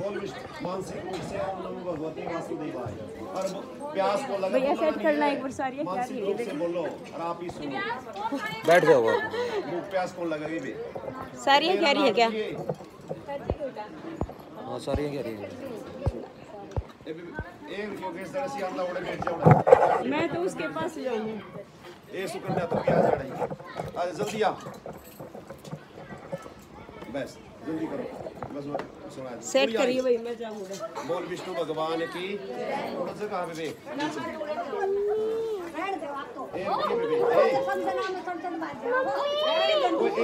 बोल मानसिक रूप से ओम नमो भगवते वासुदेवाय। और प्यास को लगा भैया सेट करना एक बार सारी क्या मानसिक रूप से बोलो और आप ही सुनो। बैठ जाओ मुंह प्यास को लगेगी भी सारी कह रही है क्या? हाँ सारी कह रही है। एक योगेश दर से आंदा उड़े बैठ जाओ। मैं तो उसके पास जाऊंगी। ए सुकन्या तो क्या जा रही है? आज जल्दी आ। बस जल्दी करो। बस सुना सेट करिए भाई, मैं जाऊंगा। बोल विष्णु भगवान की। थोड़ा सा कहाँ पे बे?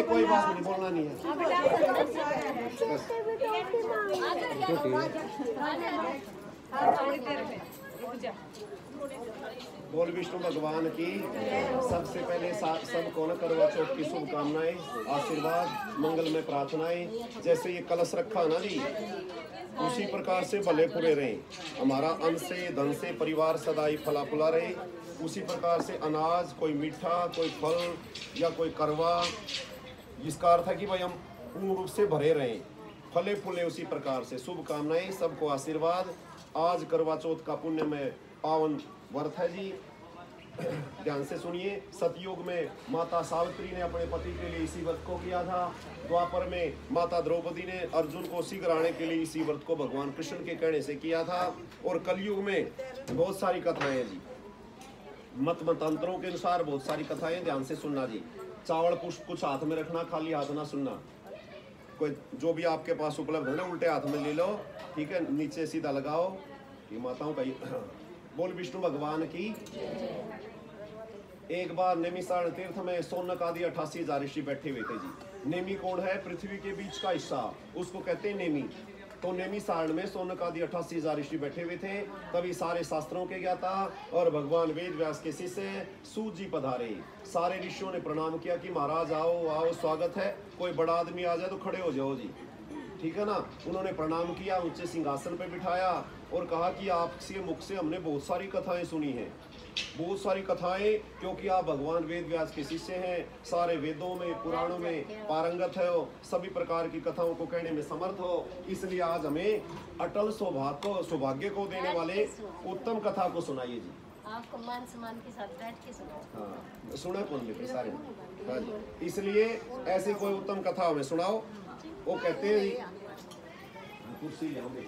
कोई बात नहीं, बोलना नहीं है। बोल विष्णु भगवान की। सबसे पहले सबको न करवा चौथ की शुभकामनाएं, आशीर्वाद, मंगल में प्रार्थनाएं। जैसे ये कलश रखा ना जी, उसी प्रकार से भले पूरे रहे, हमारा अन्न से धन से परिवार सदाई फला फुला रहे। उसी प्रकार से अनाज, कोई मीठा, कोई फल या कोई करवा, जिसका अर्थ है कि भाई हम पूर्ण रूप से भरे रहें, फले फूले। उसी प्रकार से शुभकामनाएं, सबको आशीर्वाद। आज करवा चौथ का पुण्य में पावन व्रत है जी। ध्यान से सुनिए। सतयुग में माता सावित्री ने अपने पति के लिए इसी व्रत को किया था। द्वापर में माता द्रौपदी ने अर्जुन को सिगराने के लिए इसी व्रत को भगवान कृष्ण के कहने से किया था। और कलयुग में बहुत सारी कथाएं हैं जी, मत मतंत्रों के अनुसार बहुत सारी कथाएं। ध्यान से सुनना जी। चावल पुष्प कुछ हाथ में रखना, खाली हाथ ना सुनना। कोई जो भी आपके पास उपलब्ध है ना, उल्टे हाथ में ले लो, ठीक है, नीचे सीधा लगाओ। ये माताओं का बोल विष्णु भगवान की। एक बार नैमिषारण्य तीर्थ में सोनक आदि 88,000 ऋषि बैठे हुए थे जी। नेमी कौन है? पृथ्वी के बीच का हिस्सा, उसको कहते हैं नेमी। तो नैमिषारण्य में सोनक आदि 88,000 ऋषि बैठे हुए थे। तभी सारे शास्त्रों के ज्ञाता और भगवान वेद व्यास के शिष्य सूत जी पधारे। सारे ऋषियों ने प्रणाम किया कि महाराज आओ आओ, स्वागत है। कोई बड़ा आदमी आ जाए तो खड़े हो जाओ जी, ठीक है ना। उन्होंने प्रणाम किया, ऊंचे सिंहासन पे बिठाया और कहा कि आपके मुख से हमने बहुत सारी कथाएं सुनी हैं, बहुत सारी कथाएं, क्योंकि आप भगवान वेद व्यास के शिष्य हैं, सारे वेदों में पुराणों में पारंगत है हो, सभी प्रकार की कथाओं को कहने में समर्थ हो। इसलिए आज हमें अटल सौभाग्य को देने वाले उत्तम कथा को सुनाइए जी। आपको मान सम्मान के साथ बैठ के सुनाओ। हाँ, सुना कौन लेते सारे? हाँ जी। इसलिए ऐसी कोई उत्तम कथा हमें सुनाओ। वो कहते हैं जी, कुर्सी ले आओगे।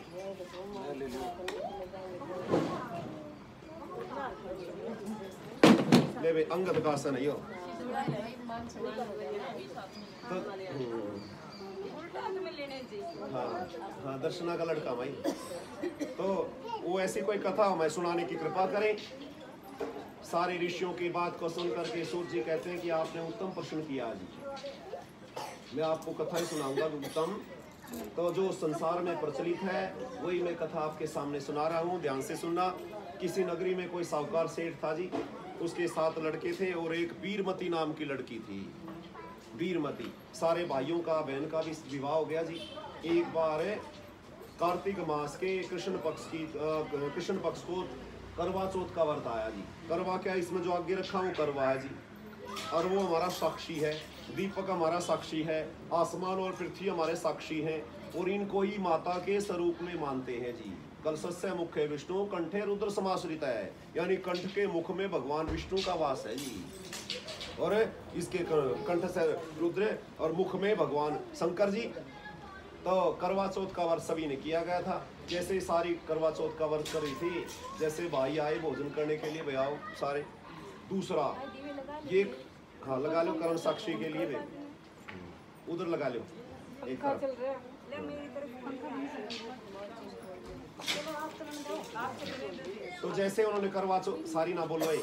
ले भाई, अंगद का आसन है यो। हाँ हाँ, दर्शना का लड़का भाई। तो वो ऐसी कोई कथा हमें सुनाने की कृपा करें। सारे ऋषियों की बात को सुन करके सूत जी कहते हैं कि आपने उत्तम प्रश्न किया जी। मैं आपको कथा ही सुनाऊंगा उत्तम। तो जो संसार में प्रचलित है वही मैं कथा आपके सामने सुना रहा हूँ। ध्यान से सुनना। किसी नगरी में कोई साहूकार सेठ था जी, उसके 7 लड़के थे और एक वीरमती नाम की लड़की थी। वीरमती। सारे भाइयों का बहन का भी विवाह हो गया जी। एक बार कार्तिक मास के कृष्ण पक्ष को करवा चौथ का व्रत आया जी। करवा क्या, इसमें जो आगे रखा वो करवा है जी। और वो हमारा साक्षी है, दीपक हमारा साक्षी है, आसमान और पृथ्वी हमारे साक्षी हैं और इनको ही माता के स्वरूप में मानते हैं जी। कलशस्य मुखे विष्णु कंठे रुद्र समाश्रित है, यानी कंठ के मुख में भगवान विष्णु का वास है जी। और इसके कंठ से रुद्र और मुख में भगवान शंकर जी। तो करवा चौथ का व्रत सभी ने किया गया था। जैसे सारी करवा चौथ का व्रत कर रही थी, जैसे भाई आए भोजन करने के लिए, भैया सारे। दूसरा ये, हाँ लगा लो, करण साक्षी के लिए उधर लगा लो एक तो जैसे उन्होंने करवा चौथ, सारी ना बोल रहे,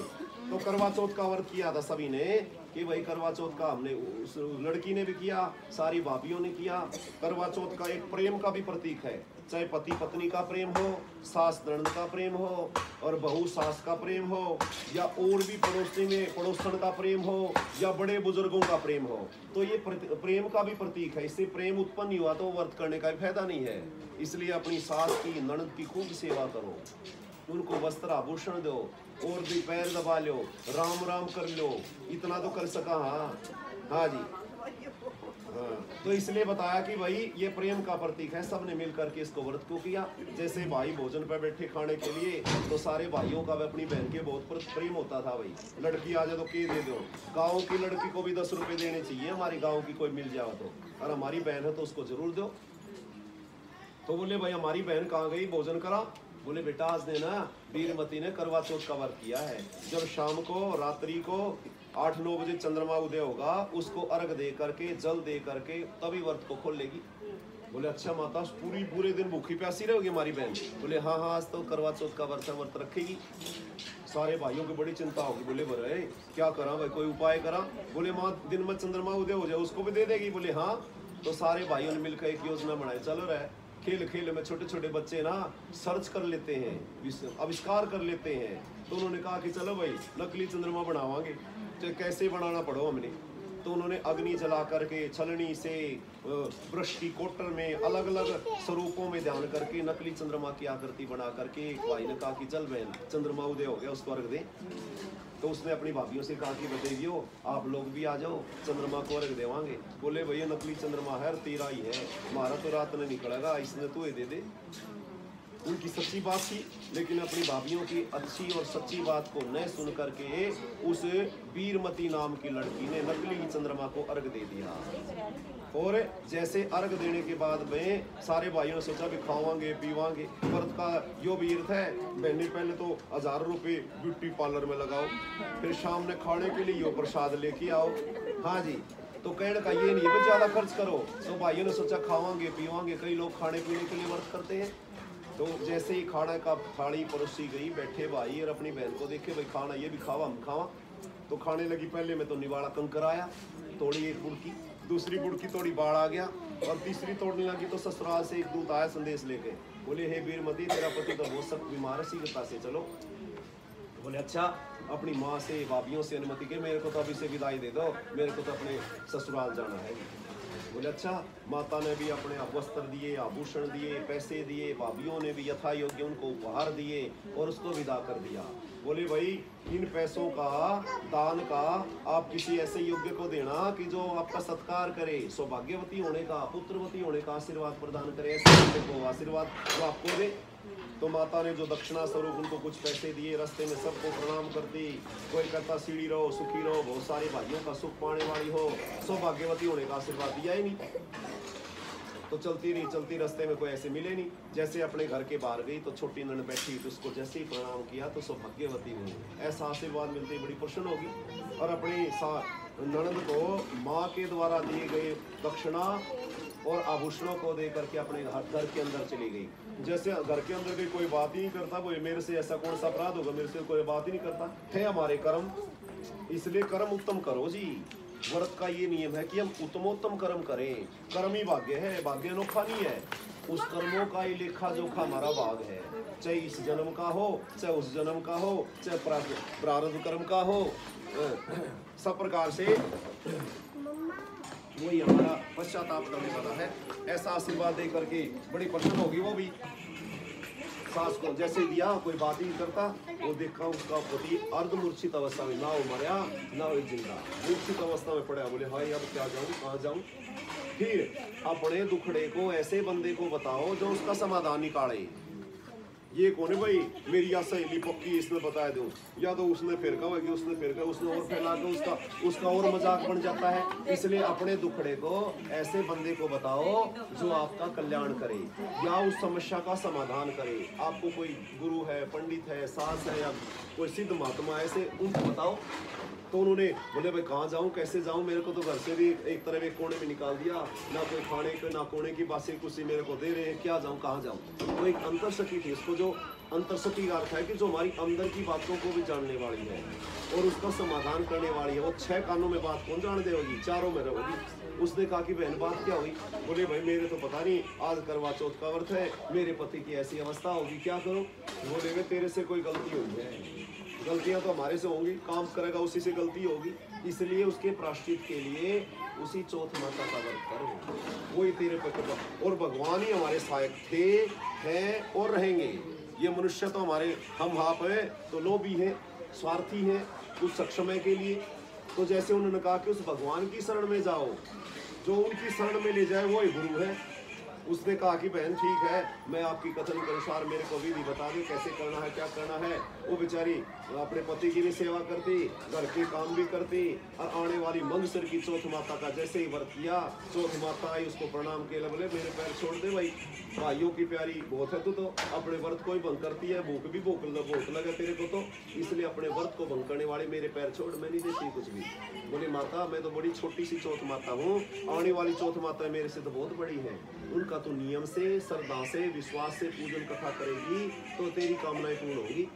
तो करवा चौथ का व्रत किया था सभी ने कि भाई करवा चौथ का हमने, उस लड़की ने भी किया, सारी भाभियों ने किया। करवा चौथ का एक प्रेम का भी प्रतीक है, चाहे पति पत्नी का प्रेम हो, सास ननद का प्रेम हो और बहू सास का प्रेम हो, या और भी पड़ोसी में पड़ोसन का प्रेम हो, या बड़े बुजुर्गों का प्रेम हो, तो ये प्रेम का भी प्रतीक है। इससे प्रेम उत्पन्न नहीं हुआ तो व्रत करने का भी फायदा नहीं है। इसलिए अपनी सास की ननद की खूब सेवा करो, उनको वस्त्र आभूषण दो और भी पैर दबा लो, राम राम कर लो, इतना तो कर सका। हाँ हाँ जी, हाँ, तो इसलिए बताया कि भाई ये प्रेम का प्रतीक है, सबने मिल करके इसको व्रत को किया। जैसे भाई भोजन पर बैठे खाने के लिए तो सारे भाइयों का अपनी बहन के बहुत प्रेम होता था भाई। लड़की आ जाए तो के दे दो, गाँव की लड़की को भी 10 रुपए देने चाहिए, हमारी गाँव की कोई मिल जाए तो, और हमारी बहन है तो उसको जरूर दो। तो बोले भाई हमारी बहन कहाँ गई, भोजन करा। बोले बेटा आज ने ना वीरमती ने करवा चौथ का व्रत किया है, जब शाम को रात्रि को 8-9 बजे चंद्रमा उदय होगा उसको अर्घ दे करके जल दे करके तभी व्रत को खोल लेगी। बोले अच्छा माता पूरे दिन भूखी प्यासी रहेगी हमारी बहन। बोले हाँ हाँ आज तो करवा चौथ का व्रत रखेगी। सारे भाइयों की बड़ी चिंता होगी। बोले बरे क्या करा भाई, कोई उपाय करा। बोले माँ दिन में चंद्रमा उदय हो जाए उसको भी दे देगी। बोले हाँ। तो सारे भाइयों ने मिलकर एक योजना बनाई, चलो रहे खेल खेल में छोटे छोटे बच्चे ना सर्च कर लेते हैं, आविष्कार कर लेते हैं। तो उन्होंने कहा कि चलो भाई नकली चंद्रमा बनावांगे, तो कैसे बनाना पड़ो हमने। तो उन्होंने अग्नि जला करके छलनी से वृक्ष की कोटर में अलग अलग स्वरूपों में ध्यान करके नकली चंद्रमा की आकृति बना करके एक भाई ने कहा कि चल बहन चंद्रमा उदय हो गया उसको अर्घ दे। तो उसने अपनी भाभियों से कहा कि बताइए आप लोग भी आ जाओ चंद्रमा को अर्घ देवांगे। बोले भैया नकली चंद्रमा है तेरा ही है, हमारा तो रात में निकलेगा, इसने तू दे दे। उनकी सच्ची बात थी, लेकिन अपनी भाभियों की अच्छी और सच्ची बात को न सुन करके उस वीरमती नाम की लड़की ने नकली चंद्रमा को अर्घ दे दिया। और जैसे अर्घ देने के बाद में सारे भाइयों ने सोचा भी खावांगे पीवांगे, व्रत का यो वीर है। बहने पहले तो 1000 रुपये ब्यूटी पार्लर में लगाओ, फिर शाम ने खाने के लिए यो प्रसाद लेके आओ। हाँ जी, तो कहने का ये नहीं है ज्यादा खर्च करो। तो भाइयों ने सोचा खावांगे पीवांगे, कई लोग खाने पीने के लिए व्रत करते हैं। तो जैसे ही खाना का थाली परोसी गई, बैठे भाई और अपनी बहन को देखे भाई खाना ये भी खावा हम खावा। तो खाने लगी, पहले में तो निवाड़ा कंकर आया, तोड़ी एक बुड़की, दूसरी बुड़की तोड़ी बाढ़ आ गया, और तीसरी तोड़ने लगी तो ससुराल से एक दूत आया संदेश लेके। बोले हे वीरमती तेरा पति तो बहुत सख्त बीमार है, शीघ्रता से चलो। बोले अच्छा अपनी माँ से भाभियों से अनुमति के मेरे को तो अभी से विदाई दे दो, मेरे को तो अपने ससुराल जाना है। बोले अच्छा। माता ने भी अपने वस्त्र दिए, आभूषण दिए, पैसे दिए, भाभियों ने भी यथा योग्य उनको उपहार दिए और उसको विदा कर दिया। बोले भाई इन पैसों का दान का आप किसी ऐसे योग्य को देना कि जो आपका सत्कार करे, सौभाग्यवती होने का, पुत्रवती होने का आशीर्वाद प्रदान करे, ऐसे को आशीर्वाद वो आपको दे। तो माता ने जो दक्षिणा स्वरूप उनको कुछ पैसे दिए, रास्ते में सबको प्रणाम करती। कोई कहता सीढ़ी रहो सुखी रहो, बहुत सारे भाइयों का सुख पाने वाली हो, सौभाग्यवती होने का आशीर्वाद दिया ही नहीं। तो चलती रही चलती, रास्ते में कोई ऐसे मिले नहीं। जैसे अपने घर के बाहर गई तो छोटी नन बैठी, तो उसको जैसे ही प्रणाम किया तो सौभाग्यवती हुई, ऐसा आशीर्वाद मिलते बड़ी प्रसन्न होगी। और अपनी ननद को माँ के द्वारा दिए गए दक्षिणा और आभूषणों को दे करके अपने घर के अंदर चली गई। जैसे घर के अंदर कोई बात ही नहीं करता, वो मेरे से ऐसा कौन सा अपराध होगा, मेरे से कोई बात ही नहीं करता है हमारे कर्म, इसलिए कर्म उत्तम करो जी। व्रत का ये नियम है कि हम उत्तमोत्तम कर्म करें। कर्म ही भाग्य है, भाग्य अनोखा नहीं है। उस कर्मों का ही लेखा जोखा हमारा भाग है, चाहे इस जन्म का हो, चाहे उस जन्म का हो, चाहे प्रारब्ध कर्म का हो, सब प्रकार से वही हमारा पश्चाताप करने वाला है। ऐसा आशीर्वाद दे करके बड़ी प्रसन्न होगी वो भी। सास को जैसे दिया, कोई बात ही नहीं करता। वो देखा उसका पति अर्धमूर्छित अवस्था में, ना वो मरा ना वो जिंदा, मूर्छित अवस्था में पड़ा। बोले हाय अब क्या जाऊं, कहाँ जाऊं। फिर अपने दुखड़े को ऐसे बंदे को बताओ जो उसका समाधान निकाले। ये कौन है भाई, मेरी या सहेली पक्की इसने बताया दूं, या तो उसने फिर कहा कि उसने फिर कहा, उसने और फैला के उसका और मजाक बन जाता है। इसलिए अपने दुखड़े को ऐसे बंदे को बताओ जो आपका कल्याण करे या उस समस्या का समाधान करे। आपको कोई गुरु है, पंडित है, सास है या कोई सिद्ध महात्मा, ऐसे उनको बताओ। तो उन्होंने बोले भाई कहाँ जाऊँ, कैसे जाऊँ, मेरे को तो घर से भी एक तरफ एक कोने में निकाल दिया, ना कोई खाने के ना कोने की बासी कुछ मेरे को दे रहे हैं, क्या जाऊँ कहाँ जाऊँ। तो एक अंतरसखी थी, इसको जो अंतरसखी का अर्थ है कि जो हमारी अंदर की बातों को भी जानने वाली है और उसका समाधान करने वाली है। वो 6 कानों में बात कौन जान देगी, 4 में रहोगी। उसने कहा कि बहन बात क्या हुई। बोले भाई मेरे तो पता नहीं, आज करवा चौथ का व्रत है, मेरे पति की ऐसी अवस्था होगी, क्या करूँ। बोले भाई तेरे से कोई गलती हुई है, गलतियां तो हमारे से होंगी, काम करेगा उसी से गलती होगी, इसलिए उसके प्रायश्चित के लिए उसी चौथ माता का व्रत करो, वही तेरे पक्ष। और भगवान ही हमारे सहायक थे, हैं और रहेंगे। ये मनुष्य तो हमारे हम आप है तो लोभी है, स्वार्थी है, कुछ सक्षम है के लिए। तो जैसे उन्होंने कहा कि उस भगवान की शरण में जाओ जो उनकी शरण में ले जाए वो ही गुरु है। उसने कहा कि बहन ठीक है, मैं आपकी कथन के अनुसार मेरे को विधि बता दे कैसे करना है, क्या करना है। वो बेचारी अपने पति की भी सेवा करती, घर के काम भी करती, और आने वाली मंगसर की चौथ माता का जैसे ही व्रत किया, चौथ माता आई उसको प्रणाम किया, बोले मेरे पैर छोड़ दे भाई, भाइयों की प्यारी बहुत है तू तो अपने व्रत को ही भंग करती है, भूख भी भूख लगे तेरे को तो, इसलिए अपने व्रत को भंग करने वाले मेरे पैर छोड़, मैं नहीं देती कुछ भी। बोली माता मैं तो बड़ी छोटी सी चौथ माता हूँ, आने वाली चौथ माता मेरे से तो बहुत बड़ी है, उनका तो नियम से, श्रद्धा से, विश्वास से पूजन कथा करेगी तो तेरी कामनाएं पूर्ण होगी।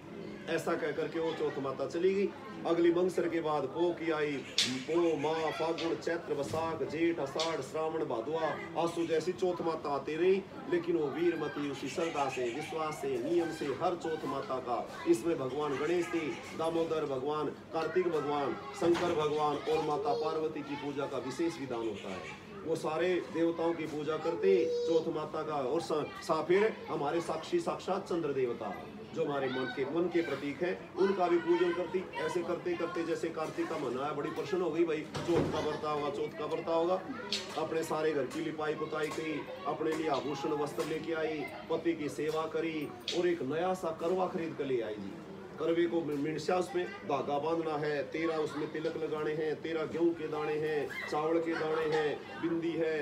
ऐसा कह करके वो चौथ माता चली गई। अगली मंगसर के बाद पो की आई, पो माह फागुन चैत्र वैसाख जेठ आषाढ़ श्रावण भादवा आसू जैसी चौथ माता आती रही, लेकिन वो वीरमती उसी श्रद्धा से, विश्वास से, नियम से हर चौथ माता का, इसमें भगवान गणेश थी, दामोदर भगवान, कार्तिक भगवान, शंकर भगवान और माता पार्वती की पूजा का विशेष विधान होता है। वो सारे देवताओं की पूजा करते चौथ माता का, और फिर हमारे साक्षी साक्षात चंद्र देवता जो हमारे मन के प्रतीक हैं, उनका भी पूजन करती। ऐसे करते करते जैसे कार्तिक का महीना है, बड़ी प्रसन्न हो गई भाई, चौथ का व्रता होगा, चौथ का व्रता होगा। अपने सारे घर की लिपाई पुताई की, अपने लिए आभूषण वस्त्र लेके आई, पति की सेवा करी, और एक नया सा करवा खरीद कर ले आई जी। करवे को मिर्चा उसमें धागा बांधना है, 13 उसमें तिलक लगाने हैं, 13 गेहूं के दाने हैं, चावल के दाने हैं, बिंदी है,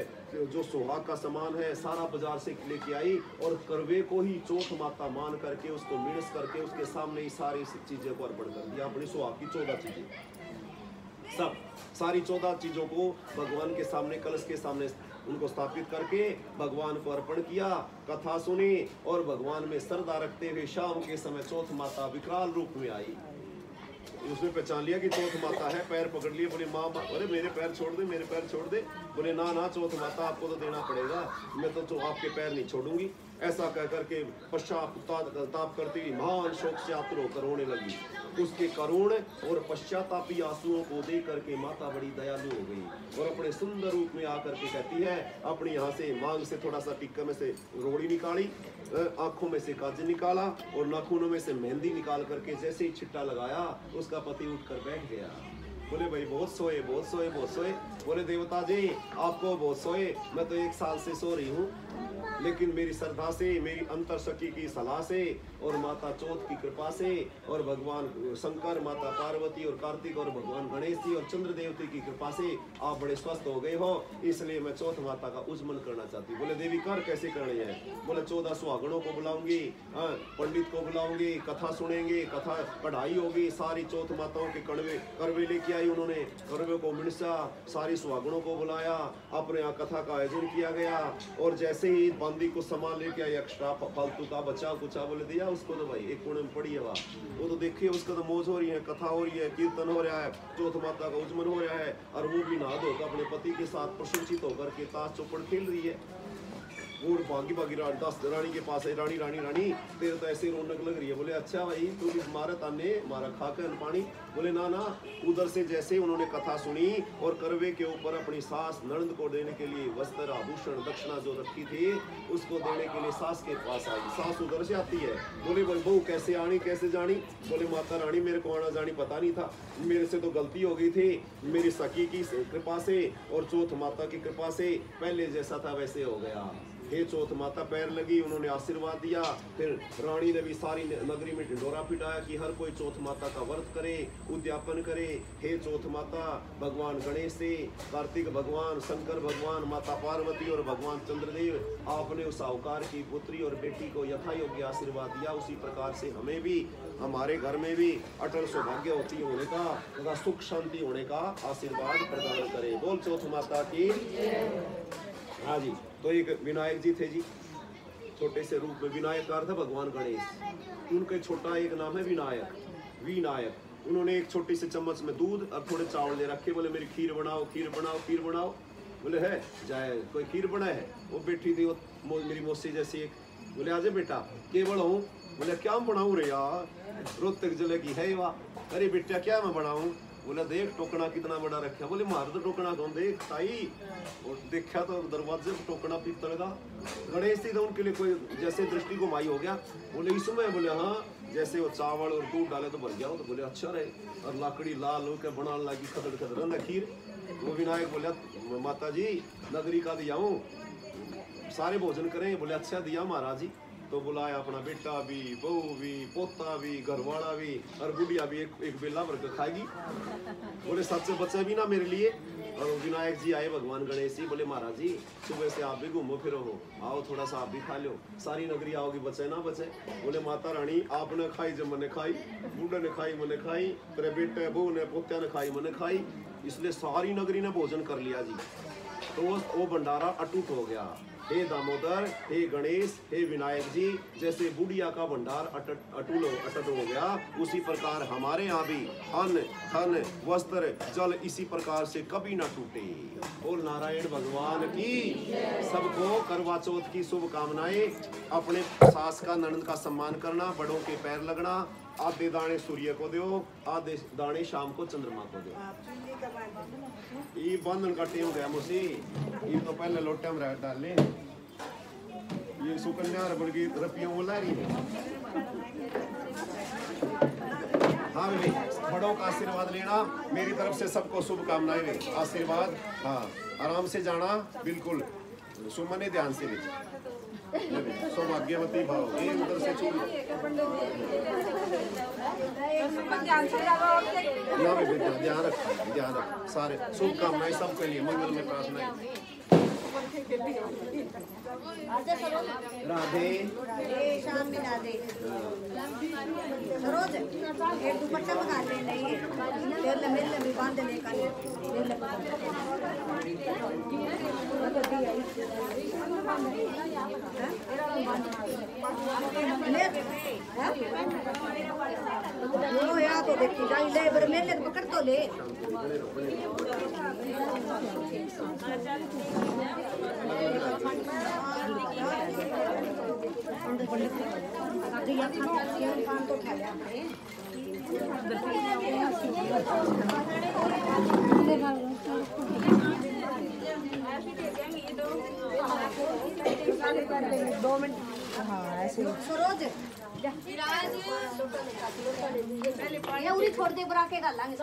जो सुहाग का सामान है, सारा बाजार से लेके आई, और करवे को ही चौथ माता मान करके उसको मिर्च करके उसके सामने ही सारी चीजें को अर्पण कर दिया। अपनी सुहाग की 14 चीजें, सब सारी 14 चीजों को भगवान के सामने, कलश के सामने उनको स्थापित करके भगवान को अर्पण किया, कथा सुनी, और भगवान में श्रद्धा रखते हुए शाम के समय चौथ माता विकराल रूप में आई। उसने पहचान लिया कि चौथ माता है, पैर पकड़ लिए, बोले माँ अरे मेरे पैर छोड़ दे, मेरे पैर छोड़ दे। बोले ना ना चौथ माता आपको तो देना पड़ेगा, मैं तो आपके पैर नहीं छोड़ूंगी। ऐसा कह करके पश्चाताप करती हुई महान शोक से आतुर होकर रोने लगी। उसके करुण और पश्चातापी आंसुओं को देख करके माता बड़ी दयालु हो गई, और अपने सुंदर रूप में आकर के कहती है, अपनी यहाँ से मांग से थोड़ा सा टिक्का में से रोड़ी निकाली, आंखों में से काजल निकाला, और नाखूनों में से मेहंदी निकाल करके जैसे ही छिट्टा लगाया, उसका पति उठकर बैठ गया। बोले भाई बहुत सोए, बहुत सोए, बहुत सोए। बोले देवता जी आपको बहुत सोए, मैं तो 1 साल से सो रही हूँ, लेकिन मेरी श्रद्धा से, मेरी अंतर सखी की सलाह से, और माता चौथ की कृपा से, और भगवान शंकर, माता पार्वती और कार्तिक और भगवान गणेश जी और चंद्र देवती की कृपा से आप बड़े स्वस्थ हो गए हो, इसलिए मैं चौथ माता का उज्जमन करना चाहती हूँ। बोले देवी कर कैसे करनी है? बोले 14 सुहागणों को बुलाऊंगी, पंडित को बुलाऊंगी, कथा सुनेंगे, कथा पढ़ाई होगी, सारी चौथ माताओं के करवे लेके आई। उन्होंने करवे को मिर्चा, सारी सुहागणों को बुलाया, अपने यहाँ कथा का आयोजन किया गया, और जैसे ही बंदी को सामान लेके आई, एक्स्ट्रा फालतू का बचा कुचा बोले दिया उसको, तो भाई एक कोने में पड़ी है वो तो देखिए उसका तो मौज हो रही है, कथा हो रही है, कीर्तन हो रहा है, चौथ माता का उज्जमन हो रहा है, और वो भी नहा धोकर अपने पति के साथ प्रशंसित होकर के ताश चौपड़ खेल रही है। वो भागी भागी रानी के पास है, रानी रानी रानी तेरे तो ऐसे रौनक लग रही है। बोले अच्छा भाई तू भी मारा ताने मारा खा के पानी। बोले ना ना, उधर से जैसे उन्होंने कथा सुनी और करवे के ऊपर अपनी सास नणंद को देने के लिए वस्त्र आभूषण दक्षिणा जो रखी थी उसको देने के लिए सास के पास आई। सास उधर से आती है, बोले बहू कैसे आनी कैसे जानी? बोले माता रानी मेरे को आना जानी पता नहीं था, मेरे से तो गलती हो गई थी, मेरी सखी की कृपा से और चौथ माता की कृपा से पहले जैसा था वैसे हो गया। हे चौथ माता पैर लगी, उन्होंने आशीर्वाद दिया। फिर रानी ने भी सारी नगरी में ढिंडोरा पिटाया कि हर कोई चौथ माता का व्रत करे, उद्यापन करे। हे चौथ माता, भगवान गणेश से, कार्तिक भगवान, शंकर भगवान, माता पार्वती और भगवान चंद्रदेव, आपने उस साहूकार की पुत्री और बेटी को यथा योग्य आशीर्वाद दिया, उसी प्रकार से हमें भी हमारे घर में भी अटल सौभाग्य होती होने का तथा सुख शांति होने का आशीर्वाद प्रदान करे। बोल चौथ माता की। हाँ जी, तो एक विनायक जी थे जी, छोटे से रूप में विनायक का अर्थ है भगवान गणेश। उनके छोटा एक नाम है विनायक, विनायक। उन्होंने एक छोटी सी चम्मच में दूध और थोड़े चावल ले रखे, बोले मेरी खीर बनाओ खीर बनाओ खीर बनाओ। बोले है जाए कोई खीर बनाए है? वो बैठी थी वो मेरी मौसी जैसी एक, बोले आजे बेटा केवल हूँ। बोले क्या बनाऊँ रे यार, रोहतक जिले की है वाह। अरे बेटा क्या मैं बनाऊँ? बोला देख टोकना कितना बड़ा रखा। बोले मार तो टोकना कौन देख ताई, और देखा तो दरवाजे पर टोकना पीतल का। गणेश जी तो उनके लिए कोई जैसे दृष्टि को माई हो गया। बोले इसमें? बोले हाँ, जैसे वो चावल और दूध डाले तो भर गया। तो बोले अच्छा रहे। और लाकड़ी लाल होकर बनाने लगी खदड़ खदड़ खीर। वो विनायक बोला माता जी नगरी का दियाऊं, सारे भोजन करें। बोले अच्छा दिया महाराज जी। तो बुलाया अपना बेटा भी, बहू भी, पोता भी, घरवाला भी और बुढ़िया भी एक बेला भर के खाएगी। बोले सच्चे बच्चे भी ना मेरे लिए। और विनायक जी आए भगवान गणेश जी, बोले महाराज जी सुबह से आप भी घूमो फिरो हो, आओ थोड़ा सा आप भी खा लो, सारी नगरी आओगी बचे ना बचे। बोले माता रानी आपने खाई जब मैंने खाई, बूढ़े ने खाई मैंने खाई, तेरे बेटे बहू ने पोत्या ने खाई मैंने खाई, इसलिए सारी नगरी ने भोजन कर लिया जी। तो वो भंडारा अटूट हो गया। हे दामोदर, हे गणेश, हे विनायक जी, जैसे बुढ़िया का भंडार अटूट हो गया, उसी प्रकार हमारे यहाँ भी अन्न धन वस्त्र जल इसी प्रकार से कभी ना टूटे। बोल नारायण भगवान की। सबको करवा चौथ की शुभकामनाएं। अपने सास का ननद का सम्मान करना, बड़ों के पैर लगना, आधे दाने सूर्य को दो, आधे दाने शाम को चंद्रमा को दो। ये बंधन का टेम गया मुझसे, ये तो पहले लोटे में डाल ले। ये सुकन्या रबड़ की रपियों वो ला रही है। हाँ भाई, बड़ों का आशीर्वाद लेना, मेरी तरफ से सबको शुभकामनाएं, आशीर्वाद। हाँ आराम से जाना, बिल्कुल सुमने ध्यान से सौभाग्यवती भाव। ये उधर से चूक ध्यान रख, सारे शुभकामनाएं सबके लिए, मंगल में प्रार्थनाएं। राधे शाम में राधे सरोज एक दुपट्टा मंगा ले नहीं तेल मिल भी बांधने का तो देखी जाई ले बर मेले पकड़ तो ले। दो मिनट। हाँ ऐसे सरोज ये उरी छोड़ दे बरा के गालांगे